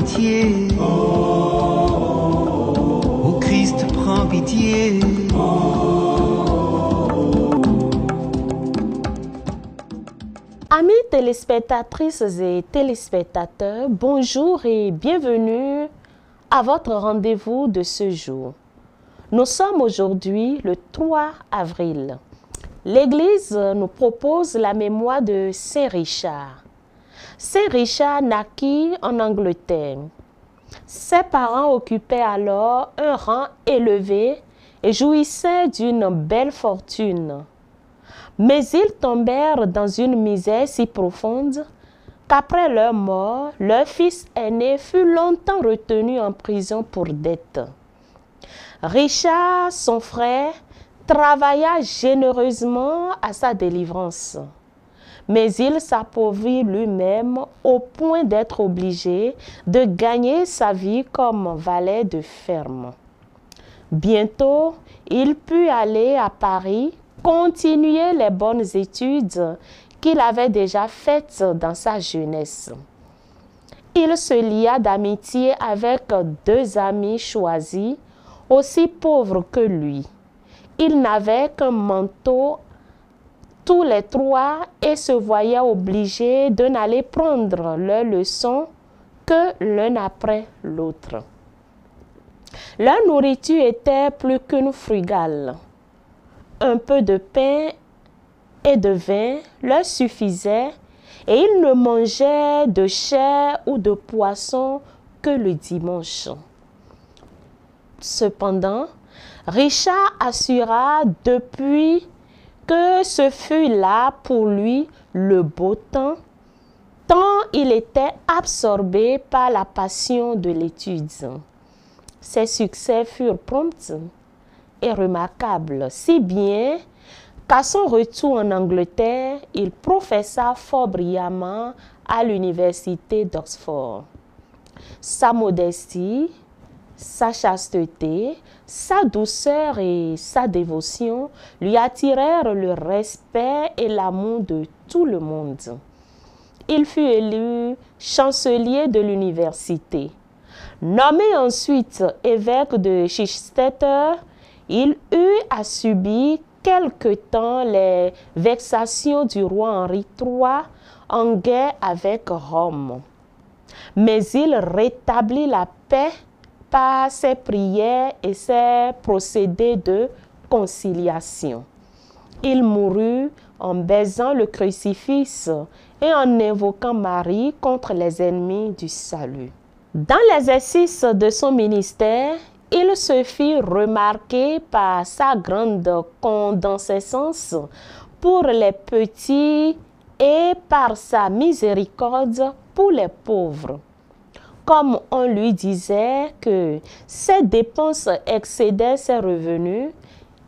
pitié. Ô Christ, prends pitié. Amis téléspectatrices et téléspectateurs, bonjour et bienvenue à votre rendez-vous de ce jour. Nous sommes aujourd'hui le 3 avril. L'Église nous propose la mémoire de Saint Richard. Saint Richard naquit en Angleterre. Ses parents occupaient alors un rang élevé et jouissaient d'une belle fortune. Mais ils tombèrent dans une misère si profonde qu'après leur mort, leur fils aîné fut longtemps retenu en prison pour dette. Richard, son frère, travailla généreusement à sa délivrance. Mais il s'appauvrit lui-même au point d'être obligé de gagner sa vie comme valet de ferme. Bientôt, il put aller à Paris, continuer les bonnes études qu'il avait déjà faites dans sa jeunesse. Il se lia d'amitié avec deux amis choisis, aussi pauvres que lui. Ils n'avaient qu'un manteau tous les trois et se voyaient obligés de n'aller prendre leurs leçons que l'un après l'autre. Leur nourriture était plus qu'une frugale. Un peu de pain et de vin leur suffisait et ils ne mangeaient de chair ou de poisson que le dimanche. Cependant, Richard assura depuis que ce fut là pour lui le beau temps, tant il était absorbé par la passion de l'étude. Ses succès furent prompts et remarquables, si bien qu'à son retour en Angleterre, il professa fort brillamment à l'université d'Oxford. Sa modestie, sa chasteté, sa douceur et sa dévotion lui attirèrent le respect et l'amour de tout le monde. Il fut élu chancelier de l'université. Nommé ensuite évêque de Chichester, il eut à subir quelque temps les vexations du roi Henri III en guerre avec Rome. Mais il rétablit la paix par ses prières et ses procédés de conciliation. Il mourut en baisant le crucifix et en invoquant Marie contre les ennemis du salut. Dans l'exercice de son ministère, il se fit remarquer par sa grande condescendance pour les petits et par sa miséricorde pour les pauvres. Comme on lui disait que ses dépenses excédaient ses revenus,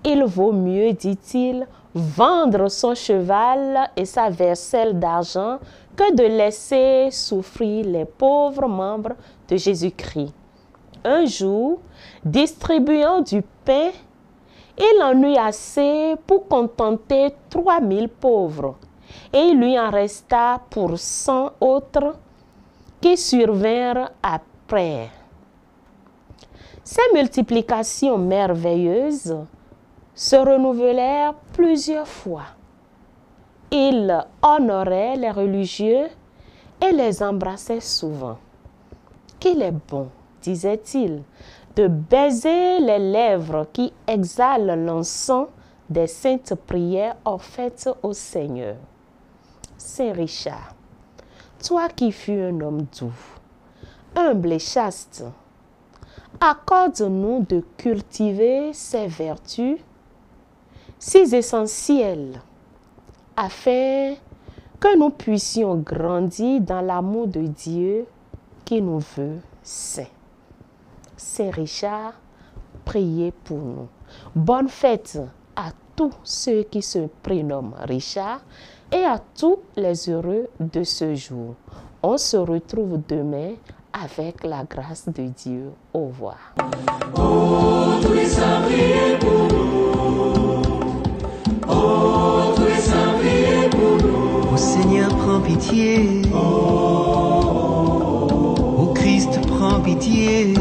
il vaut mieux, dit-il, vendre son cheval et sa vaisselle d'argent que de laisser souffrir les pauvres membres de Jésus-Christ. Un jour, distribuant du pain, il en eut assez pour contenter 3000 pauvres, et il lui en resta pour 100 autres qui survinrent après. Ces multiplications merveilleuses se renouvelèrent plusieurs fois. Il honorait les religieux et les embrassait souvent. Qu'il est bon, disait-il, de baiser les lèvres qui exhalent l'encens des saintes prières offertes au Seigneur. Saint Richard, toi qui fus un homme doux, humble et chaste, accorde-nous de cultiver ces vertus si essentielles afin que nous puissions grandir dans l'amour de Dieu qui nous veut saints. Saint Richard, priez pour nous. Bonne fête à tous ceux qui se prénomment Richard et à tous les heureux de ce jour. On se retrouve demain avec la grâce de Dieu. Au revoir. Oh, tous les saints, priez pour nous. Oh, tous les saints, priez pour nous. Ô Seigneur, prends pitié. Ô Christ, prends pitié.